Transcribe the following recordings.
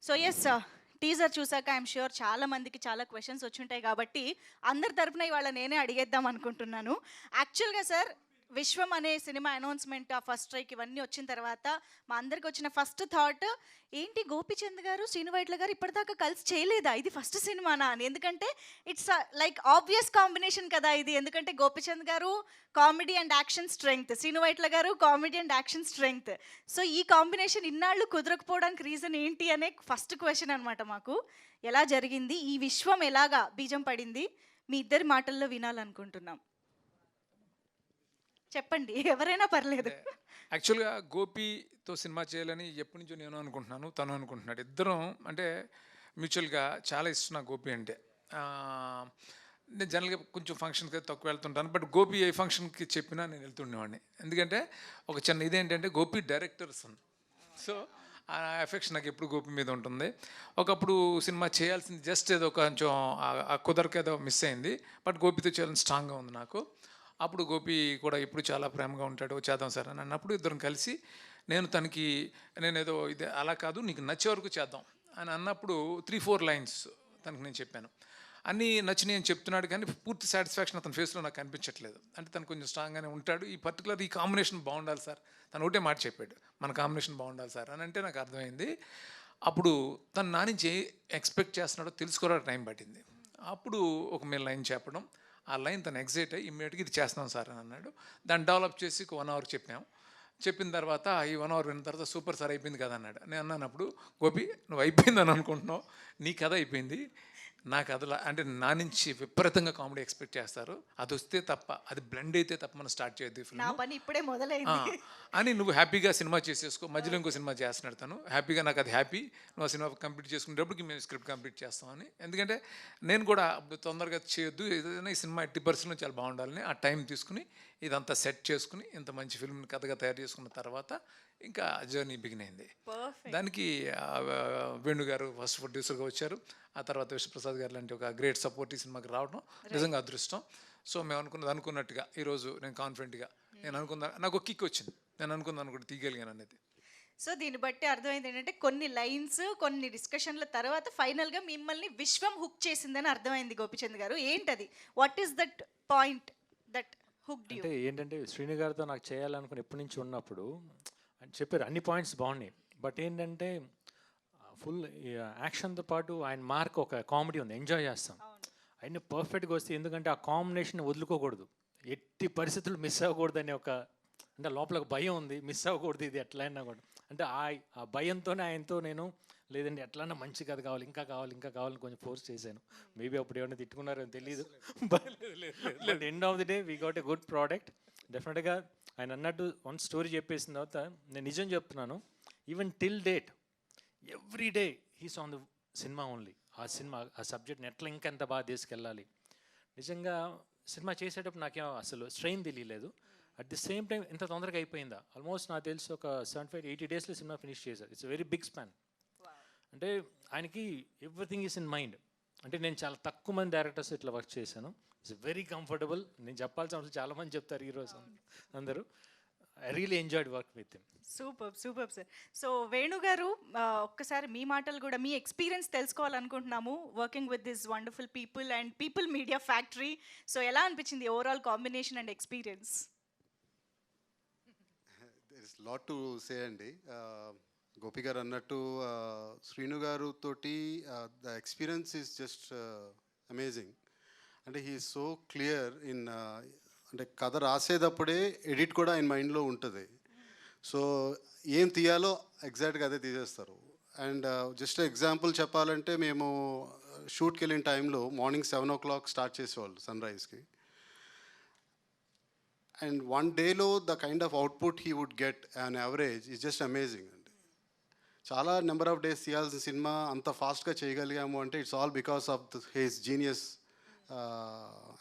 So yes teaser చూసాక I'm sure చాలా మందికి చాలా క్వెషన్స్ వచ్చుంటాయి కాబట్టి అందరి తరపున ఇవాళ నేనే అడిగేద్దాం అనుకుంటున్నాను. యాక్చువల్‌గా సార్ 'విశ్వం' అనే సినిమా అనౌన్స్‌మెంట్, ఆ ఫస్ట్ స్ట్రైక్ ఇవన్నీ వచ్చిన తర్వాత మా అందరికి వచ్చిన ఫస్ట్ థాట్ ఏంటి 'గోపీచంద్' గారు, 'శ్రీను వైట్ల' గారు ఇప్పటిదాకా కలిసి చేయలేదా? ఇది ఫస్ట్ సినిమానా అని. ఎందుకంటే ఇట్స్ లైక్ ఆబ్వియస్ కాంబినేషన్ కదా ఇది. ఎందుకంటే 'గోపీచంద్' గారు comedy and action strength, 'Srinu Vaitla' గారు comedy and action strength. So ఈ కాంబినేషన్ ఇన్నాళ్ళు కుదరకపోవడానికి రీజన్ ఏంటి అనే ఫస్ట్ క్వెషన్ అనమాట మాకు. ఎలా జరిగింది? ఈ విశ్వం ఎలాగా బీజం పడింది? మీ ఇద్దరి మాటల్లో వినాలనుకుంటున్నాం. చెప్పండి. ఎవరైనా పర్లేదు. అంటే యాక్చువల్‌గా 'గోపితో' సినిమా చేయాలని ఎప్పటినుంచో నేను అనుకుంటున్నాను. తను అనుకుంటున్నాడు. ఇద్దరం అంటే మ్యూచువల్‌గా చాలా ఇష్టం నాకు 'గోపి' అంటే. ఆహ్, నేను జనరల్‌గా కొంచెం ఫంక్షన్‌కి అయితే తక్కువ వెళ్తుంటాను. బట్ 'గోపి' ఏ ఫంక్షన్‌కి చెప్పినా నేను వెళ్తుండేవాడిని. ఎందుకంటే ఒక చిన్న ఇదేంటంటే 'గోపి' డైరెక్టర్ సన్. సో, ఆ ఎఫెక్షన్ నాకు ఎప్పుడు 'గోపి' మీద ఉంటుంది. ఒకప్పుడు సినిమా చేయాల్సింది జస్ట్ ఏదో కొంచెం కుదరక ఏదో మిస్ అయింది. బట్ 'గోపితో' చేయాలని స్ట్రాంగ్‌గా ఉంది నాకు. అప్పుడు 'గోపి' కూడా ఎప్పుడు చాలా ప్రేమగా ఉంటాడు. చేద్దాం సార్ అని అన్నప్పుడు ఇద్దరం కలిసి నేనేదో ఇది అలా కాదు నీకు నచ్చే వరకు చేద్దాం అని అన్నప్పుడు 3, 4 లైన్స్ తనకు నేను చెప్పాను. అన్నీ నచ్చినాయి అని చెప్తున్నాడు కానీ పూర్తి సాటిస్ఫాక్షన్ అతని ఫేస్‌లో నాకు కనిపించట్లేదు. అంటే తను కొంచెం స్ట్రాంగ్‌గానే ఉంటాడు. ఈ కాంబినేషన్ బాగుండాలి సార్. తను ఒకటే మాట చెప్పాడు. మన కాంబినేషన్ బాగుండాలి సార్ అని అంటే నాకు అర్థమైంది. అప్పుడు తను నా నుంచి ఎక్స్‌పెక్ట్ చేస్తున్నాడో తెలుసుకోవడానికి టైం పట్టింది. అప్పుడు ఒక మీరు లైన్ చెప్పడం. ఆ లైన్ తను ఎగ్జైట్ అయ్యి ఇమ్మీడియట్‌గా ఇది చేస్తున్నాం సార్ అని అన్నాడు. దాన్ని డెవలప్ చేసి ఒక 1 అవర్ చెప్పాం. చెప్పిన తర్వాత ఈ 1 అవర్ విన్న తర్వాత సూపర్ సార్ అయిపోయింది కదా అన్నాడు. నేను అన్నాను అప్పుడు, "గోపి నువ్వు అయిపోయిందని అనుకుంటున్నావు. నీ కథ అయిపోయింది. నా కథలా అంటే నా నుంచి విపరీతంగా కామెడీ ఎక్స్‌పెక్ట్ చేస్తారు. అదొస్తే తప్ప అది బ్లెండ్ అయితే తప్ప మనం స్టార్ట్ చేయొద్దు ఈ నా ఫిల్ము. పని ఇప్పుడే ఆ! మొదలైంది. అని నువ్వు హ్యాపీగా సినిమా చేసేసుకో. మధ్యలో ఇంకో సినిమా చేస్తున్నాడు తను. హ్యాపీగా నాకు అది హ్యాపీ. నువ్వు ఆ సినిమా కంప్లీట్ చేసుకునేటప్పటికి మేము స్క్రిప్ట్ కంప్లీట్ చేస్తామని. ఎందుకంటే నేను కూడా అప్పుడు తొందరగా చేయొద్దు. ఏదైనా ఈ సినిమా ఎట్టి పరిస్థితుల్లో చాలా బాగుండాలని ఆ టైం తీసుకుని ఇదంతా సెట్ చేసుకుని ఇంత మంచి ఫిల్మ్‌ని కథగా తయారు చేసుకున్న తర్వాత ఇంకా జర్నీ బిగిన్ అయింది. పర్ఫెక్ట్. దానికి వేణు గారు ఫస్ట్ ప్రొడ్యూసర్‌గా వచ్చారు. ఆ తర్వాత విష్ణుప్రసాద్ గారు లాంటి ఒక గ్రేట్ సపోర్ట్ ఈ సినిమాకి రావడం నిజంగా అదృష్టం. సో మేము అనుకున్నట్టుగా ఈరోజు నేను కాన్ఫిడెంట్‌గా నేను అనుకున్న నాకు ఒక కిక్ వచ్చింది. నేను అనుకున్నాను కూడా తీయగలిగాను అనేది. సో దీన్ని బట్టి అర్థమైంది ఏంటంటే కొన్ని లైన్స్, కొన్ని డిస్కషన్‌ల తర్వాత ఫైనల్‌గా మిమ్మల్ని 'విశ్వం' హుక్ చేసిందని అర్థమైంది గోపిచంద్ గారు. ఏంటది? What is that point that hooked you? అంటే ఏంటంటే శ్రీను గారితో నాకు చేయాలనుకుని ఎప్పటి నుంచి ఉన్నప్పుడు అని చెప్పారు అన్ని పాయింట్స్ బాగున్నాయి. బట్ ఏంటంటే ఫుల్ యాక్షన్తో పాటు ఆయన మార్క్ ఒక కామెడీ ఉంది, ఎంజాయ్ చేస్తాం. అవును. అవన్నీ పర్ఫెక్ట్గా వస్తే ఎందుకంటే ఆ కాంబినేషన్ వదులుకోకూడదు, ఎట్టి పరిస్థితులు మిస్ అవ్వకూడదని ఒక అంటే లోపల ఒక భయం ఉంది, మిస్ అవ్వకూడదు ఇది ఎట్లయినా కూడా. అంటే ఆ భయంతోనే ఆయనతో నేను లేదండి ఎట్లన్నా మంచి కథ కావాలి, ఇంకా కావాలి, ఇంకా కావాలని కొంచెం ఫోర్స్ చేశాను. మేబీ అప్పుడు ఏమైనా తిట్టుకున్నారో తెలియదు. But end of the day we got a good product. డెఫినెట్గా ఆయన అన్నట్టు వన్ స్టోరీ చెప్పేసిన తర్వాత నేను నిజం చెప్తున్నాను, even till date every day he's on the cinema only. ఆ సబ్జెక్ట్ని ఎట్లా ఇంకెంత బాగా తీసుకెళ్ళాలి. నిజంగా సినిమా చేసేటప్పుడు నాకేం అసలు స్ట్రెయిన్ తెలియలేదు. అట్ ది సేమ్ టైం ఇంత తొందరగా అయిపోయిందా, ఆల్మోస్ట్ నాకు తెలిసి ఒక 75-80 డేస్లో సినిమా ఫినిష్ చేశారు. It's very big span. అంటే ఆయనకి ఎవ్రీథింగ్ ఈస్ ఇన్ మైండ్. అంటే నేను చాలా తక్కువ మంది డైరెక్టర్స్ ఇట్లా వర్క్ చేశాను. It's very comfortable. నేను చెప్పాల్సిన అవసరం చాలామంది చెప్తారు ఈరోజు అందరూ. I really enjoyed work with him. Superb! Superb sir. So Venu garu ఒక్కసారి మీ మాటలు గూడా మీ ఎక్స్‌పీరియన్స్ తెలుసుకోవాలనుకుంటున్నాము. Working with this wonderful people and people media factory. So ఎలా అనిపించింది overall combination and experience? There is lot to say అండి. గోపి గారు అన్నట్టు శ్రీను గారు తోటి the experience is just amazing. అంటే he is so clear in అంటే కథ రాసేటప్పుడే ఎడిట్ కూడా ఆయన మైండ్లో ఉంటుంది. సో ఏం తీయాలో ఎగ్జాక్ట్గా అదే తీసేస్తారు. అండ్ జస్ట్ ఎగ్జాంపుల్ చెప్పాలంటే మేము షూట్కి వెళ్ళిన టైంలో మార్నింగ్ 7 o'clock స్టార్ట్ చేసేవాళ్ళు సన్రైజ్కి. అండ్ వన్ డేలో the kind of output he would get on average is just amazing అండి. చాలా నెంబర్ ఆఫ్ డేస్ తీయాల్సిన సినిమా అంత ఫాస్ట్గా చేయగలిగాము అంటే it's all because of his genius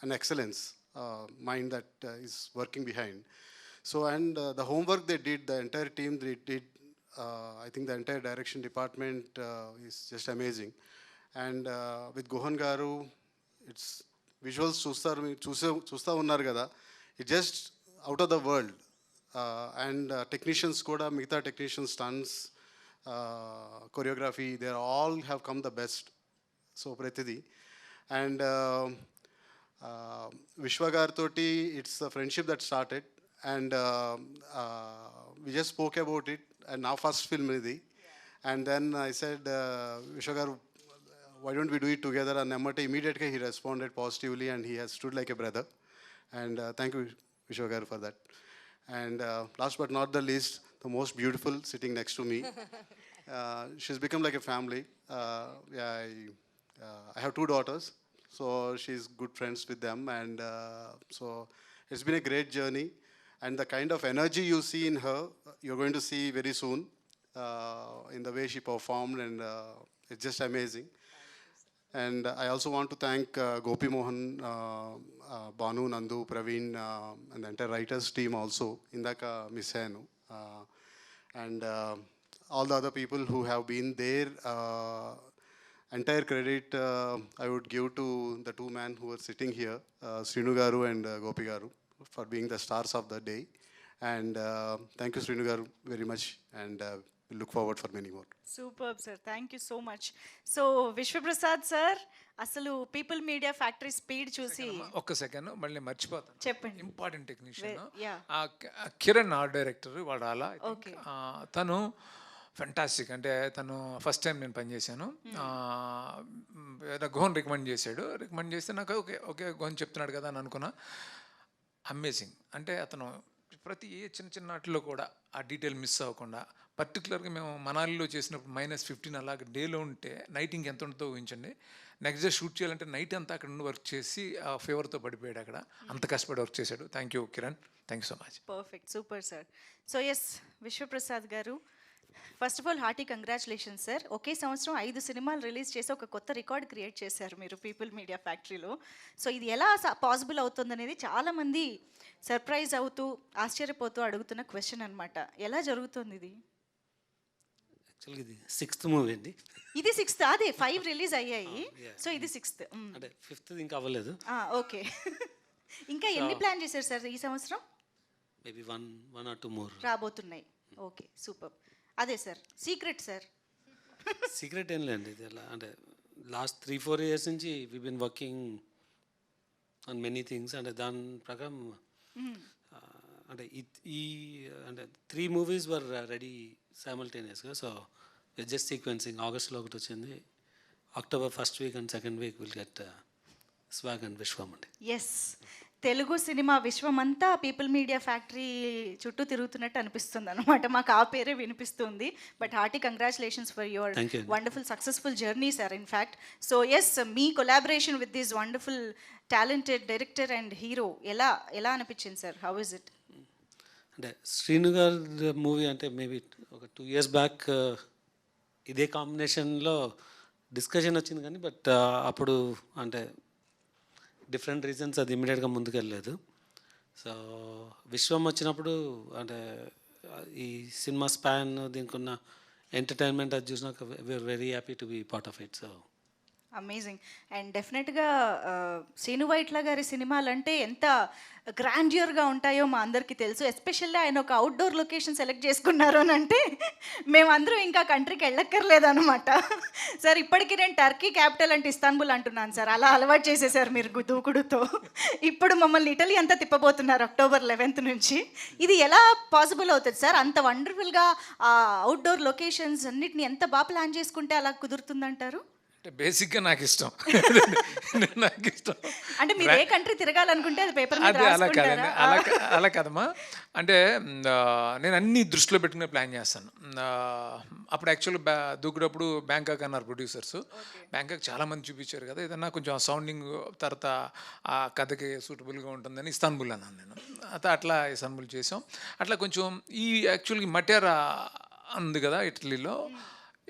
and excellence mind that is working behind. So and the homework they did, the entire team they did, I think the entire direction department is just amazing. And with Guhan garu it's visuals చూస్తూ ఉన్నారు కదా, it just out of the world. And technicians కూడా మిగతా technicians stunts choreography, they all have come the best. So Pratidi. And Vishwa gar toti, it's a friendship that started. And we just spoke about it. And now first film idi. And then I said, Vishwa gar, why don't we do it together? And immediately he responded positively and he has stood like a brother. And thank you, Vishwa gar, for that. And last but not the least, the most beautiful sitting next to me. She's become like a family. I have 2 daughters, so she's good friends with them. And so it's been a great journey. And the kind of energy you see in her, you're going to see very soon in the way she performed. And it's just amazing. And I also want to thank Gopi Mohan, Banu, Nandu, Praveen, and the entire writers team also. Indaka miss ayanu. And all the other people who have been there. Entire credit I would give to the 2 men who are sitting here, Srinu Garu and Gopi Garu, for being the stars of the day. And thank you, Srinu Garu, very much. And we look forward for many more. Super sir, thank you so much. So Vishwaprasad sir, అసలు people media factory speed చూసి ఒక్క second మళ్ళీ మర్చిపోతాను. చెప్పండి. Important technician yeah. Kiran art director వాడు అలా Okay. తను fantastic. అంటే తను ఫస్ట్ టైం నేను పనిచేశాను. గోన్ రికమెండ్ చేస్తే నాకు ఓకే గోన్ చెప్తున్నాడు కదా అని అనుకున్నా. అమేజింగ్. అంటే అతను ప్రతి చిన్న వాటిలో కూడా ఆ డీటెయిల్ మిస్ అవ్వకుండా, పర్టికులర్గా మేము మనాలిలో చేసినప్పుడు -15 అలాగ డేలో ఉంటే నైట్ ఇంకెంత ఉంటుందో ఊహించండి. నెక్స్ట్ డే షూట్ చేయాలంటే నైట్ అంతా అక్కడ నుండి వర్క్ చేసి ఆ ఫీవర్తో పడిపోయాడు అక్కడ. అంత కష్టపడి వర్క్ చేశాడు. Thank you Kiran, thank you so much. Perfect, super sir. So S Vishwaprasad గారు, first of all hearty congratulations sir. ఒకే సంవత్సరం 5 సినిమాలు రిలీజ్ చేసి ఒక కొత్త రికార్డ్ క్రియేట్ చేశారు మీరు పీపుల్ మీడియా ఫ్యాక్టరీలో. సో ఇది ఎలా పాసిబుల్ అవుతుందనేది చాలామంది సర్ప్రైజ్ అవుతూ ఆశ్చర్యపోతూ అడుగుతున్న క్వశ్చన్ అనమాట. ఎలా జరుగుతుంది ఇది? యాక్చువల్గా ఇది 6th మూవీ అండి. ఇది 6th, అదే 5 రిలీజ్ అయ్యాయి. సో ఇది 6th. అంటే 5th ఇంకా అవ్వలేదు. ఓకే. ఇంకా ఎన్ని ప్లాన్ చేశారు సార్ ఈ సంవత్సరం? మేబీ వన్ ఆర్ 2 మోర్ రాబోతున్నాయి. Okay, super. అదే సార్ సీక్రెట్ సార్. సీక్రెట్ ఏం లేదండి. ఇది ఎలా అంటే లాస్ట్ 3-4 years నుంచి we been working on many things. అంటే దాని ప్రకారం అంటే ఈ అంటే 3 movies వర్ రెడీ సైమల్టేనియస్గా. So just sequencing. ఆగస్ట్లో ఒకటి వచ్చింది, October 1st week and 2nd week will get Swag and Viswam అండి. ఎస్, తెలుగు సినిమా విశ్వమంతా పీపుల్ మీడియా ఫ్యాక్టరీ చుట్టూ తిరుగుతున్నట్టు అనిపిస్తుంది అనమాట. మాకు ఆ పేరే వినిపిస్తుంది. But hearty congratulations for your Thank you. Wonderful successful journey sir. In fact so yes, మీ collaboration with this wonderful talented director and hero ఎలా అనిపించింది సార్? How is it? అంటే శ్రీను గారి మూవీ అంటే మేబీ ఒక 2 years బ్యాక్ ఇదే కాంబినేషన్లో డిస్కషన్ వచ్చింది కానీ బట్ అప్పుడు అంటే డిఫరెంట్ రీజన్స్ అది ఇమ్మీడియట్గా ముందుకెళ్ళలేదు. సో విశ్వం వచ్చినప్పుడు అంటే ఈ సినిమా స్పాన్ దీనికి ఉన్న ఎంటర్టైన్మెంట్ అది చూసినాక we are very happy to be part of it. So amazing. And డెఫినెట్గా శ్రీను వైట్ల గారి సినిమాలు అంటే ఎంత గ్రాండ్యూర్గా ఉంటాయో మా అందరికీ తెలుసు. ఎస్పెషల్లీ ఆయన ఒక అవుట్డోర్ లొకేషన్ సెలెక్ట్ చేసుకున్నారు అని అంటే మేమందరం ఇంకా కంట్రీకి వెళ్ళక్కర్లేదన్నమాట. సార్ ఇప్పటికీ నేను టర్కీ క్యాపిటల్ అంటే ఇస్తాన్బుల్ అంటున్నాను సార్. అలా అలవాటు చేసేసారు మీరు దూకుడుతో. ఇప్పుడు మమ్మల్ని ఇటలీ అంతా తిప్పబోతున్నారు October 11th నుంచి. ఇది ఎలా పాసిబుల్ అవుతుంది సార్? అంత వండర్ఫుల్గా అవుట్డోర్ లొకేషన్స్ అన్నిటిని ఎంత బాగా ప్లాన్ చేసుకుంటే అలా కుదురుతుందంటారు? అంటే బేసిక్గా నాకు ఇష్టం. అంటే మీరు ఏ కంట్రీ తిరగాలనుకుంటే అది పేపర్ మీద అదే అలా కాదండి, రాసుకుంటారా? అలా కాదమ్మా. అంటే నేను అన్ని దృష్టిలో పెట్టుకునే ప్లాన్ చేస్తాను. అప్పుడు యాక్చువల్గా దూకుడప్పుడు బ్యాంకాక్ అన్నారు ప్రొడ్యూసర్స్. బ్యాంకాక్ చాలామంది చూపించారు కదా, ఏదన్నా కొంచెం సౌండింగ్ తర్వాత ఆ కథకి సూటబుల్గా ఉంటుందని ఇస్తాన్బుల్ అన్నాను నేను. అట్లా ఇస్తాన్బుల్ చేసాం. అట్లా కొంచెం ఈ యాక్చువల్గా మటేరా ఉంది కదా ఇటలీలో,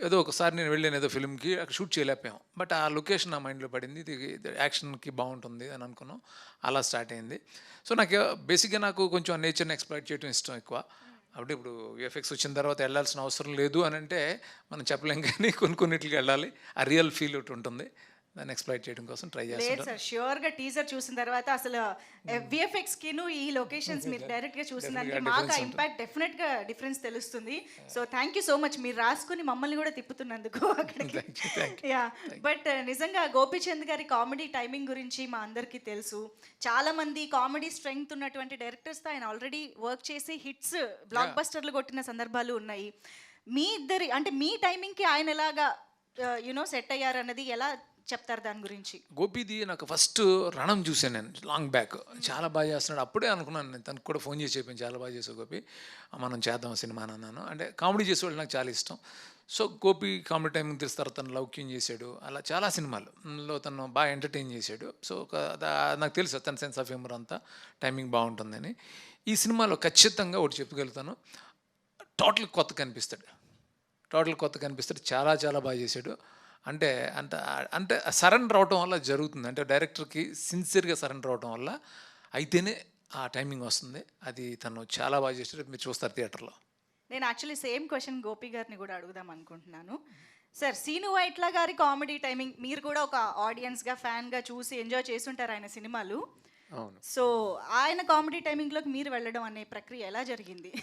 ఏదో ఒకసారి నేను వెళ్ళాను ఏదో ఫిల్మ్కి, అక్కడ షూట్ చేయలేకపోయాం. బట్ ఆ లొకేషన్ నా మైండ్లో పడింది, ఇది యాక్షన్కి బాగుంటుంది అని అనుకున్నాం. అలా స్టార్ట్ అయింది. సో నాకు బేసిక్గా నాకు కొంచెం నేచర్ని ఎక్స్ప్లోర్ చేయడం ఇష్టం ఎక్కువ. అప్పుడు ఇప్పుడు విఎఫ్ఎక్స్ వచ్చిన తర్వాత వెళ్ళాల్సిన అవసరం లేదు అని అంటే మనం చెప్పలేం, కానీ కొన్నిటికి వెళ్ళాలి. ఆ రియల్ ఫీల్ ఒకటి ఉంటుంది. దాన్ని ఎక్స్ప్లైట్ చేయడం కోసం ట్రై లేదు చేస్తుంటాను. సార్, ష్యూర్గా టీజర్ చూసిన తర్వాత అసలు విఎఫ్ఎక్స్ కిను ఈ లొకేషన్స్ మీరు డైరెక్ట్గా చూసిన దానికి మాకు ఆ ఇంపాక్ట్ డెఫినెట్గా డిఫరెన్స్ తెలుస్తుంది. So thank you so much, మీరు రాసుకుని మమ్మల్ని కూడా తిప్పుతున్నందుకు అక్కడికి. యా, బట్ నిజంగా గోపీచంద్ గారి కామెడీ టైమింగ్ గురించి మా అందరికీ తెలుసు. చాలా మంది కామెడీ స్ట్రెంగ్త్ ఉన్నటువంటి డైరెక్టర్స్తో ఆయన ఆల్రెడీ వర్క్ చేసి హిట్స్ బ్లాక్ బస్టర్లు కొట్టిన సందర్భాలు ఉన్నాయి. మీ ఇద్దరి అంటే మీ టైమింగ్కి ఆయన ఎలాగా సెట్ అయ్యారన్నది ఎలా చెప్తారు దాని గురించి? గోపీది నాకు ఫస్ట్ రణం చూశాను నేను లాంగ్ బ్యాక్, చాలా బాగా చేస్తున్నాడు. అప్పుడే అనుకున్నాను, నేను తనకు కూడా ఫోన్ చేసి చెప్పాను, చాలా బాగా చేసావు గోపి, మనం చేద్దాం సినిమా అని అన్నాను. అంటే కామెడీ చేసేవాళ్ళు నాకు చాలా ఇష్టం. సో గోపి కామెడీ టైమింగ్ తెలుస్తారు, తను లౌక్యం చేశాడు, అలా చాలా సినిమాల్లో తను బాగా ఎంటర్టైన్ చేశాడు. సో నాకు తెలుసు తన సెన్స్ ఆఫ్ హ్యూమర్ అంతా టైమింగ్ బాగుంటుందని. ఈ సినిమాలో ఖచ్చితంగా ఒకటి చెప్పగలుగుతాను, టోటల్ కొత్త కనిపిస్తాడు, చాలా చాలా బాగా చేశాడు. అంటే సరెండర్ అవటం వల్ల జరుగుతుంది, అంటే డైరెక్టర్కి సిన్సియర్గా సరెండర్ అవటం వల్ల అయితేనే ఆ టైమింగ్ వస్తుంది. అది తను చాలా బాగా చేశాడు, మీరు చూస్తారు థియేటర్లో. నేను యాక్చువల్లీ సేమ్ క్వశ్చన్ గోపి గారిని కూడా అడుగుదాం అనుకుంటున్నాను. సార్, సీను వైట్ల గారి కామెడీ టైమింగ్ మీరు కూడా ఒక ఆడియన్స్గా ఫ్యాన్గా చూసి ఎంజాయ్ చేస్తుంటారు ఆయన సినిమాలు. అవును. సో ఆయన కామెడీ టైమింగ్లోకి మీరు వెళ్ళడం అనే ప్రక్రియ ఎలా జరిగింది?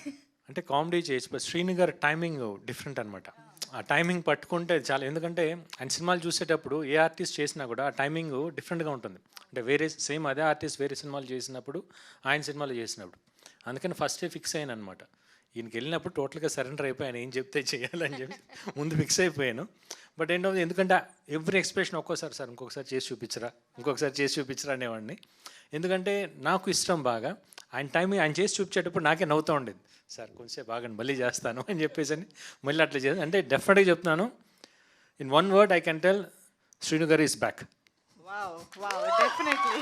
అంటే కామెడీ చేసి శ్రీను గారి టైమింగ్ డిఫరెంట్ అనమాట. ఆ టైమింగ్ పట్టుకుంటే చాలా, ఎందుకంటే ఆయన సినిమాలు చూసేటప్పుడు ఏ ఆర్టిస్ట్ చేసినా కూడా ఆ టైమింగ్ డిఫరెంట్గా ఉంటుంది. అంటే వేరే సేమ్ అదే ఆర్టిస్ట్ వేరే సినిమాలు చేసినప్పుడు ఆయన సినిమాలు చేసినప్పుడు, అందుకని ఫస్టే ఫిక్స్ అయ్యాను అనమాట. ఈయనకి వెళ్ళినప్పుడు టోటల్గా సరెండర్ అయిపోయాను, ఏం చెప్తే చేయాలని చెప్పి ముందు ఫిక్స్ అయిపోయాను. బట్ ఏంటో ఎందుకంటే ఎవ్రీ ఎక్స్ప్రెషన్ ఒక్కోసారి సార్ ఇంకొకసారి చేసి చూపించరా అనేవాడిని. ఎందుకంటే నాకు ఇష్టం బాగా ఆయన టైమింగ్, ఆయన చేసి చూపించేటప్పుడు నాకే నవ్వుతూ ఉండేది, సార్ కొంచెంసేపు బాగానే మళ్ళీ చేస్తాను అని చెప్పేసి మళ్ళీ అట్లా చేస్తాను. అంటే డెఫినెట్గా చెప్తున్నాను, in one word I can tell, Srinu గారు is back. Wow, definitely.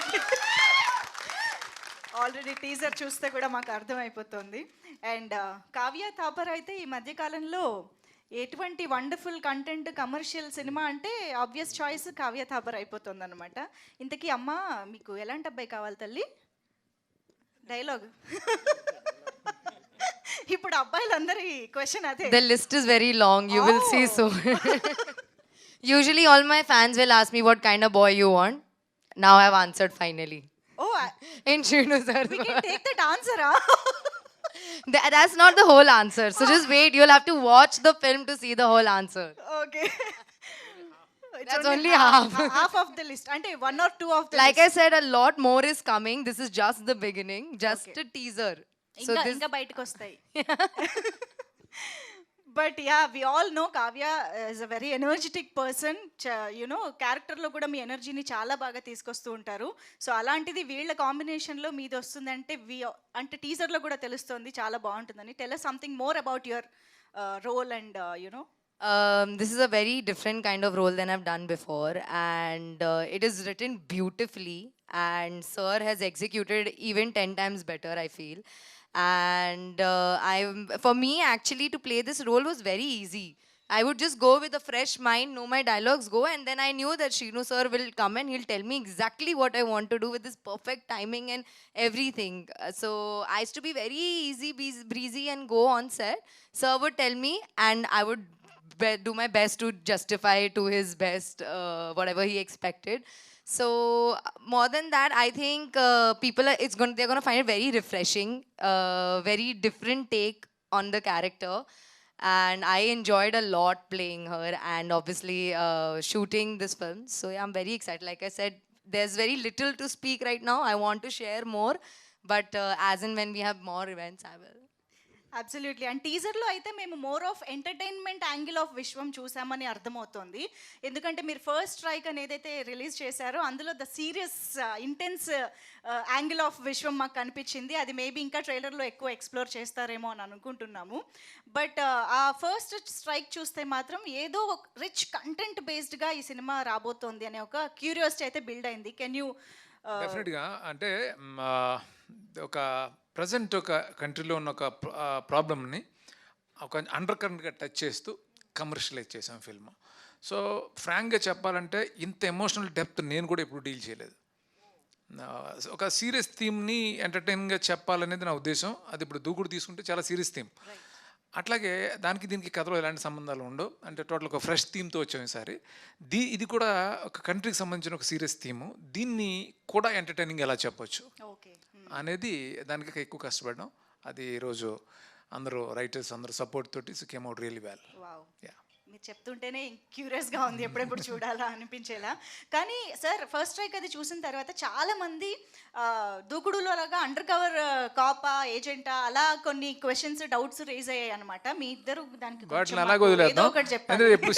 Already teaser చూస్తే కూడా మాకు అర్థమైపోతుంది. అండ్ కావ్య థాపర్ అయితే ఈ మధ్యకాలంలో ఎటువంటి వండర్ఫుల్ కంటెంట్ కమర్షియల్ సినిమా అంటే ఆబ్వియస్ చాయిస్ కావ్య థాపర్ అయిపోతుంది అనమాట. ఇంతకీ అమ్మ మీకు ఎలాంటి అబ్బాయి కావాలి తల్లి? డైలాగ్. ఇప్పుడు అబ్బాయిలందరి క్వశ్చన్ అదే. The list is very long, you will see soon. Usually all my fans will ask me what kind of boy you want. Now I've answered finally. Oh, In Shrinu sir. we can take that answer, That's not the whole answer. So just wait, you'll have to watch the film to see the whole answer. Okay. That's only half. Half of the list. Ante one or two of the Like list. I said, a lot more is coming. This is just the beginning, just a teaser. So this ఇంకా బయటకు వస్తాయి. But yeah, we all know Kavya is a very energetic person. క్యారెక్టర్లో కూడా మీ ఎనర్జీని చాలా బాగా తీసుకొస్తూ ఉంటారు. సో అలాంటిది వీళ్ళ కాంబినేషన్లో మీది వస్తుందంటే అంటే టీజర్లో కూడా తెలుస్తుంది చాలా బాగుంటుందని. Tell us something more about your role and This is a very different kind of role than I've done before, and it is written beautifully, and Sir has executed even 10 times better, I feel. And for me, actually, to play this role was very easy. I would just go with a fresh mind, know my dialogues, go, and then I knew that Shrinu sir will come and he'll tell me exactly what I want to do with this perfect timing and everything. So I used to be very easy, breezy, and go on set. Sir would tell me, and I would do my best to justify to his best whatever he expected. So more than that, I think they're gonna find it very refreshing, very different take on the character, and I enjoyed a lot playing her and obviously shooting this film. So yeah, I'm very excited. Like I said, there's very little to speak right now. I want to share more, but as and when we have more events, I will. Absolutely. And టీజర్లో అయితే మేము more of entertainment angle of Viswam చూసామని అర్థమవుతుంది. ఎందుకంటే మీరు first strike అని ఏదైతే release చేశారో అందులో the serious intense angle of విశ్వం మాకు కనిపించింది. అది మేబీ ఇంకా ట్రైలర్లో ఎక్కువ ఎక్స్ప్లోర్ చేస్తారేమో అని అనుకుంటున్నాము. బట్ ఆ ఫస్ట్ స్ట్రైక్ చూస్తే మాత్రం ఏదో రిచ్ కంటెంట్ బేస్డ్గా ఈ సినిమా రాబోతోంది అనే ఒక క్యూరియాసిటీ అయితే బిల్డ్ అయింది. Can you? డెఫినెట్గా. అంటే ఒక ప్రజెంట్ ఒక కంట్రీలో ఉన్న ఒక ప్రాబ్లమ్ని ఒక అండర్ కరెంట్గా టచ్ చేస్తూ కమర్షియలైజ్ చేసాం ఫిల్మ్. సో ఫ్రాంక్గా చెప్పాలంటే ఇంత ఎమోషనల్ డెప్త్ నేను కూడా ఎప్పుడు డీల్ చేయలేదు. ఒక సీరియస్ థీమ్ని ఎంటర్టైన్గా చెప్పాలనేది నా ఉద్దేశం. అది ఇప్పుడు దూకుడు తీసుకుంటే చాలా సీరియస్ థీమ్, అట్లాగే దానికి దీనికి కథలో ఎలాంటి సంబంధాలు ఉండవు. అంటే టోటల్ ఒక ఫ్రెష్ థీమ్తో వచ్చాం ఈసారి. ఇది కూడా ఒక కంట్రీకి సంబంధించిన ఒక సీరియస్ థీము. దీన్ని కూడా ఎంటర్టైనింగ్ ఎలా చెప్పొచ్చు ఓకే. అనేది దానికి ఎక్కువ కష్టపడ్డాం. అది ఈరోజు అందరూ రైటర్స్ అందరూ సపోర్ట్ తోటి came out really well. Wow. Yeah. మీరు చెప్తుంటేనే క్యూరియస్గా ఉంది ఎప్పుడెప్పుడు చూడాలా అనిపించేలా. కానీ సార్ ఫస్ట్ స్ట్రైక్ అది చూసిన తర్వాత చాలా మంది దూకుడులో లాగా అండర్ కవర్ కాపా ఏజెంటా అలా కొన్ని క్వశ్చన్స్ డౌట్స్ రేజ్ అయ్యాయి అనమాట. మీ ఇద్దరు దానికి వాటిని కొంచెం అలాగే మాకు ఏదో వదిలేద్దాం. ఒకటి చెప్పండి. అంటే ఎప్పుడు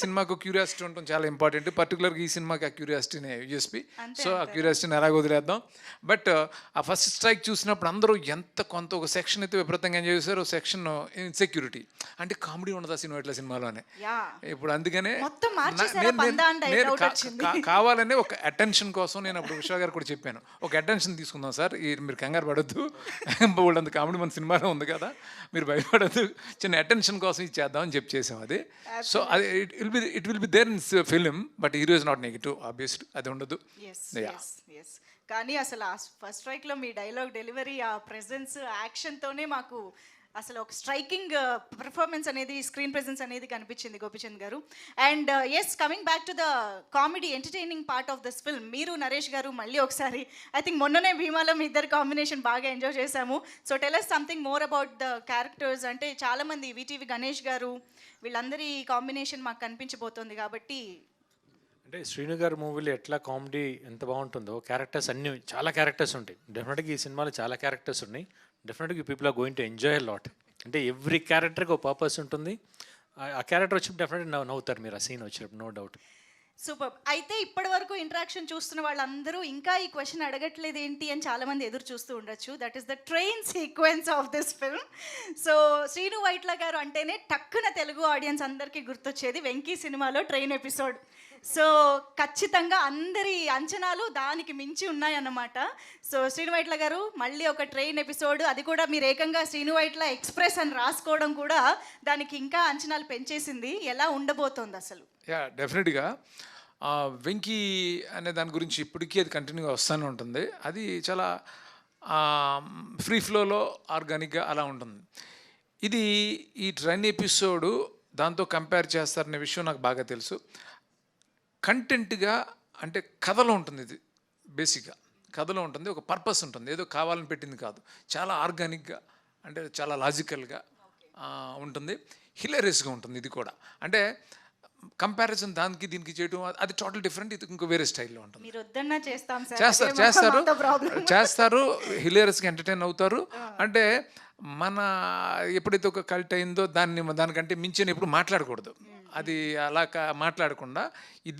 సినిమాకు క్యూరియాసిటీ ఉండటం చాలా ఇంపార్టెంట్. పర్టికులర్గా ఈ సినిమాకి ఆ క్యూరియాసిటీనే యూఎస్పీ. సో ఆ క్యూరియాసిటీని అలాగే వదిలేద్దాం. బట్ ఆ ఫస్ట్ స్ట్రైక్ చూసినప్పుడు అందరూ కొంత ఒక సెక్షన్ అయితే విపరీతంగా ఎంజాయ్ చేశారు. ఒక సెక్షన్ ఇన్సెక్యూరిటీ, అంటే కామెడీ ఉండదు సినిమా సినిమాలోనే. యా. ఇప్పుడు అందుకనే మొత్తం మార్చేసారా పందా అని డౌట్ వచ్చింది. కావాలనే ఒక అటెన్షన్ కోసం నేను అప్పుడు విశ్వ గారు కూడా చెప్పాను, ఒక అటెన్షన్ తీసుకుందాం సార్, మీరు కంగారు పడద్దు, వాళ్ళంత కామెడీ మన సినిమాలో ఉంది కదా, మీరు భయపడద్దు, చిన్న అటెన్షన్ కోసం ఇది చేద్దాం అని చేసాం అది. సో అది it will be there in film, but hero is not negative obviously, అది ఉండదు. ఎస్. కానీ అసలు ఆ ఫస్ట్ స్ట్రైక్లో మీ డైలాగ్ డెలివరీ, ఆ ప్రెజెన్స్, యాక్షన్తోనే మాకు అసలు ఒక స్ట్రైకింగ్ పర్ఫార్మెన్స్ అనేది, స్క్రీన్ ప్రెజెన్స్ అనేది కనిపించింది Gopichand garu. And yes, coming back to the comedy entertaining part of this film, మీరు నరేష్ గారు మళ్ళీ ఒకసారి, ఐ థింక్ మొన్ననే భీమాలో మీ ఇద్దరు కాంబినేషన్ బాగా ఎంజాయ్ చేశాము. So tell us something more about the characters. అంటే చాలామంది విటీవీ గణేష్ గారు వీళ్ళందరి కాంబినేషన్ మాకు కనిపించబోతోంది కాబట్టి. అంటే శ్రీను గారి మూవీలో ఎట్లా కామెడీ ఎంత బాగుంటుందో, క్యారెక్టర్స్ అన్నీ చాలా క్యారెక్టర్స్ ఉంటాయి. డెఫినెట్గా ఈ సినిమాలో చాలా క్యారెక్టర్స్ ఉన్నాయి. డెఫినెట్గా people are going to enjoy lot. అంటే ఎవ్రీ క్యారెక్టర్కి ఒక పర్పస్ ఉంటుంది. ఆ క్యారెక్టర్ వచ్చినప్పుడు డెఫినెట్గా నవ్వుతారు మీరు ఆ సీన్ వచ్చినప్పుడు, నో డౌట్. సూపర్. అయితే ఇప్పటి వరకు ఇంటరాక్షన్ చూస్తున్న వాళ్ళందరూ ఇంకా ఈ క్వశ్చన్ అడగట్లేదు ఏంటి అని చాలామంది ఎదురు చూస్తూ ఉండొచ్చు. That is the train sequence of this film. So Srinu Vaitla గారు అంటేనే టక్కున తెలుగు ఆడియన్స్ అందరికీ గుర్తొచ్చేది వెంకీ సినిమాలో ట్రైన్ ఎపిసోడ్. సో ఖచ్చితంగా అందరి అంచనాలు దానికి మించి ఉన్నాయన్నమాట. సో శ్రీను వైట్ల గారు మళ్ళీ ఒక ట్రైన్ ఎపిసోడ్, అది కూడా మీరు ఏకంగా శ్రీను వైట్ల ఎక్స్ప్రెస్ అని రాసుకోవడం కూడా దానికి ఇంకా అంచనాలు పెంచేసింది. ఎలా ఉండబోతోంది అసలు? యా, డెఫినెట్గా వెంకీ అనే దాని గురించి ఇప్పటికీ అది కంటిన్యూగా వస్తూనే ఉంటుంది. అది చాలా ఫ్రీ ఫ్లోలో ఆర్గానిక్గా అలా ఉంటుంది. ఇది ఈ ట్రైన్ ఎపిసోడు దాంతో కంపేర్ చేస్తారనే విషయం నాకు బాగా తెలుసు. కంటెంట్గా అంటే కథలో ఉంటుంది, ఇది బేసిక్గా కథలో ఉంటుంది, ఒక పర్పస్ ఉంటుంది, ఏదో కావాలని పెట్టింది కాదు, చాలా ఆర్గానిక్గా, అంటే చాలా లాజికల్గా ఉంటుంది, హిలేరియస్గా ఉంటుంది. ఇది కూడా అంటే కంపారిజన్ దానికి దీనికి చేయడం అది టోటల్ డిఫరెంట్, ఇది ఇంకో వేరే స్టైల్లో ఉంటుంది. మీరు వద్దన్నా చేస్తాం సార్, చేస్తారు హిలేరియస్గా ఎంటర్టైన్ అవుతారు. అంటే మన ఎప్పుడైతే ఒక కల్ట్ అయిందో దానికంటే మించిన ఎప్పుడు మాట్లాడకూడదు. అది అలా మాట్లాడకుండా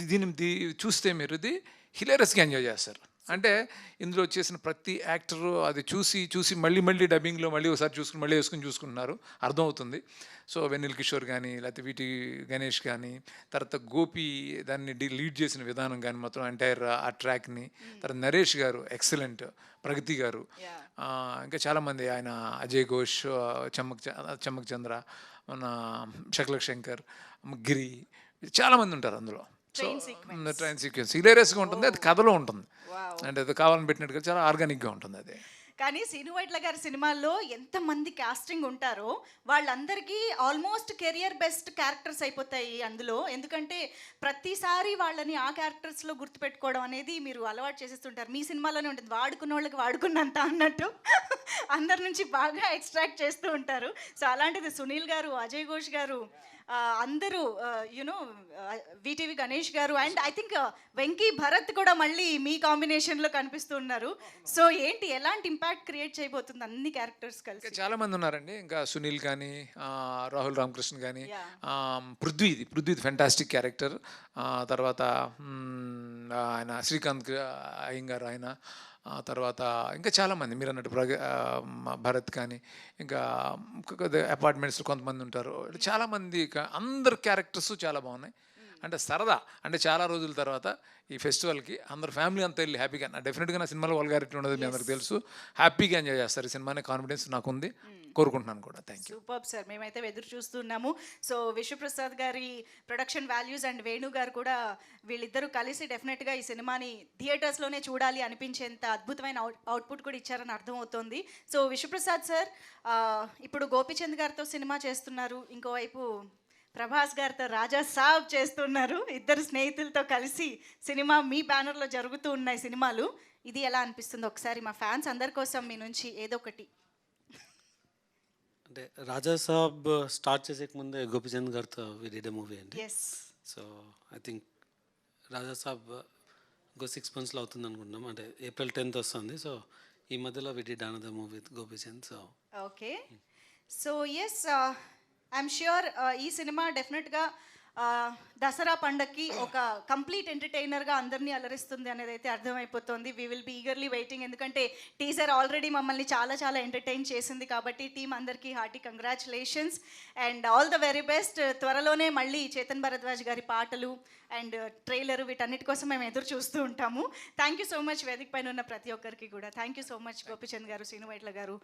దీన్ని చూస్తే మీరు ఇది హిలేరియస్గా ఎంజాయ్ చేస్తారు. అంటే ఇందులో చేసిన ప్రతి యాక్టరు అది చూసి మళ్ళీ డబ్బింగ్లో మళ్ళీ ఒకసారి చూసుకుని మళ్ళీ చూసుకుంటున్నారు, అర్థమవుతుంది. సో వెన్నెల కిషోర్ కానీ, లేకపోతే వీటి గణేష్ కానీ, తర్వాత గోపి దాన్ని లీడ్ చేసిన విధానం కానీ, మొత్తం ఎంటైర్ ఆ ట్రాక్ని, తర్వాత నరేష్ గారు ఎక్సలెంట్, ప్రగతి గారు, ఇంకా చాలామంది, ఆయన అజయ్ ఘోష్, చమ్మక్ చంద్ర, మన శకలక్ శంకర్, గిరి, చాలామంది ఉంటారు అందులో. సో ట్రైన్ సీక్వెన్స్ హిలేరియస్గా ఉంటుంది, అది కథలో ఉంటుంది, అంటే అది కావాలని పెట్టినట్టుగా చాలా ఆర్గానిక్గా ఉంటుంది అది. కానీ శ్రీను వైట్ల గారి సినిమాల్లో ఎంతమంది కాస్టింగ్ ఉంటారో వాళ్ళందరికీ ఆల్మోస్ట్ కెరియర్ బెస్ట్ క్యారెక్టర్స్ అయిపోతాయి అందులో. ఎందుకంటే ప్రతిసారి వాళ్ళని ఆ క్యారెక్టర్స్లో గుర్తుపెట్టుకోవడం అనేది మీరు అలవాటు చేసేస్తుంటారు. మీ సినిమాలోనే ఉంటుంది, వాడుకున్న వాళ్ళకి వాడుకున్నంత అన్నట్టు అందరి నుంచి బాగా ఎక్స్ట్రాక్ట్ చేస్తూ ఉంటారు. సో అలాంటిది సునీల్ గారు, అజయ్ ఘోష్ గారు, అందరూ యునో విటీవీ గణేష్ గారు, and I think Venky Bharat కూడా మళ్ళీ మీ కాంబినేషన్లో కనిపిస్తూ ఉన్నారు. సో ఏంటి, ఎలాంటి ఇంపాక్ట్ క్రియేట్ చేయబోతుంది అన్ని క్యారెక్టర్స్ కలిసి? చాలా మంది ఉన్నారండి, ఇంకా సునీల్ కానీ, రాహుల్ రామకృష్ణ కానీ, పృథ్వీ ఫెంటాస్టిక్ క్యారెక్టర్, తర్వాత ఆయన శ్రీకాంత్ అయ్యంగారు, ఆయన తర్వాత ఇంకా చాలామంది మీరు అన్నట్టు భరత్ కానీ, ఇంకా అపార్ట్మెంట్స్లో కొంతమంది ఉంటారు, చాలామంది, అందరు క్యారెక్టర్స్ చాలా బాగున్నాయి. అంటే సరదా, అంటే చాలా రోజుల తర్వాత ఈ ఫెస్టివల్కి అందరు ఫ్యామిలీ అంతా వెళ్ళి హ్యాపీగా, డెఫినెట్గా నా సినిమాలో వల్గారిటీ ఉండదు మీ అందరికి తెలుసు, హ్యాపీగా ఎంజాయ్ చేస్తారు ఈ సినిమాని, కాన్ఫిడెన్స్ నాకు ఉంది, కోరుకుంటున్నాను కూడా. Thank you. సూపర్ సార్, మేమైతే ఎదురు చూస్తున్నాము. సో విశ్వప్రసాద్ గారి ప్రొడక్షన్ వాల్యూస్ అండ్ వేణు గారు కూడా వీళ్ళిద్దరూ కలిసి డెఫినెట్గా ఈ సినిమాని థియేటర్స్లోనే చూడాలి అనిపించేంత అద్భుతమైన అవుట్పుట్ కూడా ఇచ్చారని అర్థమవుతోంది. సో విశ్వప్రసాద్ సార్ ఇప్పుడు గోపీచంద్ గారితో సినిమా చేస్తున్నారు, ఇంకోవైపు ప్రభాస్ గారితో రాజా సాబ్ చేస్తున్నారు, ఇద్దరు స్నేహితులతో కలిసి సినిమా మీ బ్యానర్లో జరుగుతూ ఉన్నాయి సినిమాలు. ఇది ఎలా అనిపిస్తుంది ఒకసారి మా ఫ్యాన్స్ అందరి కోసం మీ నుంచి ఏదో ఒకటి. అంటే రాజా సాబ్ స్టార్ట్ చేసే ముందే గోపిచంద్ గారితో వి డిడ్ ఎ మూవీ అండి. ఎస్. సో ఐ థింక్ రాజా సాబ్ ఇంకో 6 monthsలో అవుతుంది అనుకుంటున్నాం, అంటే April 10th వస్తుంది. సో ఈ మధ్యలో we did another movie with Gopichand. So okay. So yes, I'm sure ఈ సినిమా డెఫినెట్గా దసరా పండగకి ఒక కంప్లీట్ ఎంటర్టైనర్గా అందరినీ అలరిస్తుంది అనేది అయితే అర్థమైపోతుంది. We will be eagerly waiting, ఎందుకంటే టీజర్ ఆల్రెడీ మమ్మల్ని చాలా చాలా ఎంటర్టైన్ చేసింది. కాబట్టి టీం అందరికీ hearty congratulations and all the very best. త్వరలోనే మళ్ళీ చేతన్ భరద్వాజ్ గారి పాటలు అండ్ ట్రైలర్ వీటన్నిటి కోసం మేము ఎదురు చూస్తూ ఉంటాము. థ్యాంక్ యూ సో మచ్ వేదిక పైన ఉన్న ప్రతి ఒక్కరికి కూడా. Thank you so much Gopichand గారు, శ్రీను వైట్ల గారు,